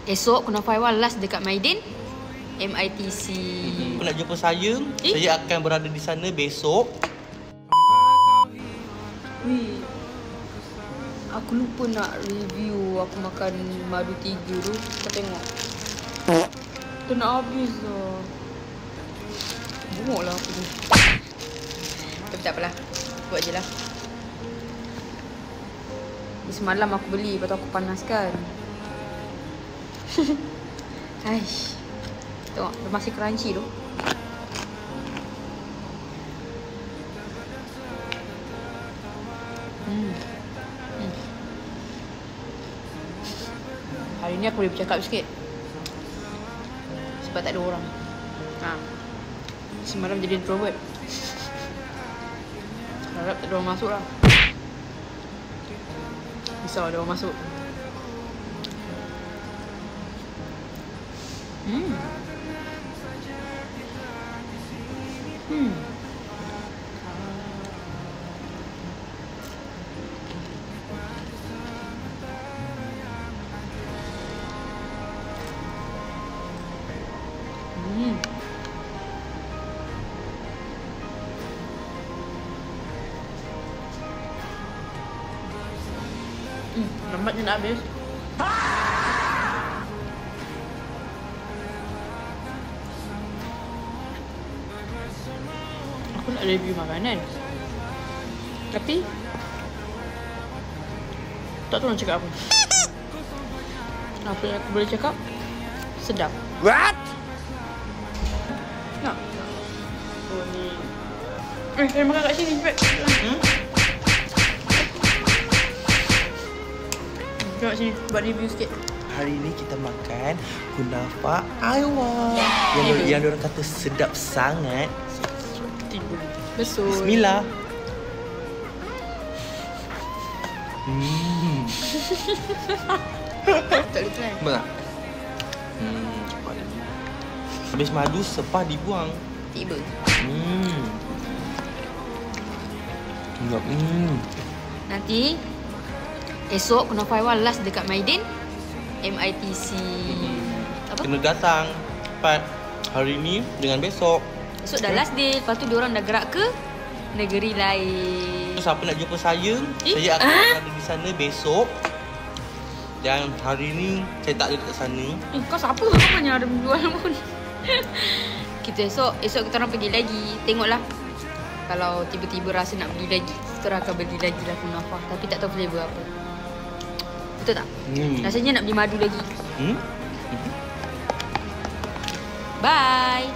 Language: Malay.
Esok Kunafa Aiwan last dekat Maidin MITC. Nak jumpa saya akan berada di sana besok. Wih, aku lupa nak review aku makan madu 3 tu. Kau tengok. Tu nak habis lah. Bungok lah aku tu. Tapi tak apalah. Buat je lah. Ni semalam aku beli, lepas tu aku panaskan. Aish. Tengok, dia masih crunchy tu. Hari ni aku boleh bercakap sikit sebab tak ada orang. Semalam jadi introvert. Harap tak ada orang masuk lah. Risau ada orang masuk. Lambatnya nak habis. Aku nak review makanan, tapi tak tahu nak cakap apa. Apa yang aku boleh cakap? Sedap. What? Nak? Oh ni. Makan kat sini cepat. Tengok sini, buat review sikit. Hari ni kita makan Kunafa Aiwan yang diorang kata sedap sangat. Betul. Bismillah. Tak boleh try. Betul. Cepat. Habis madu sepah dibuang. Tiba. Nanti esok Kunafa Aiwan last dekat Maidin MITC. Apa? Kena datang cepat hari ni dengan besok. Esok dah last day. Lepas tu diorang dah gerak ke negeri lain. Terus siapa nak jumpa saya akan berada di sana besok. Dan hari ni saya tak ada dekat sana. Kau siapa? Kau banyak ada menjual pun. Kita esok kita orang pergi lagi. Tengoklah. Kalau tiba-tiba rasa nak beli lagi, kita orang akan beli lagi lah Kunafa. Tapi tak tahu flavor apa. Betul tak? Rasanya nak beli madu lagi. Bye.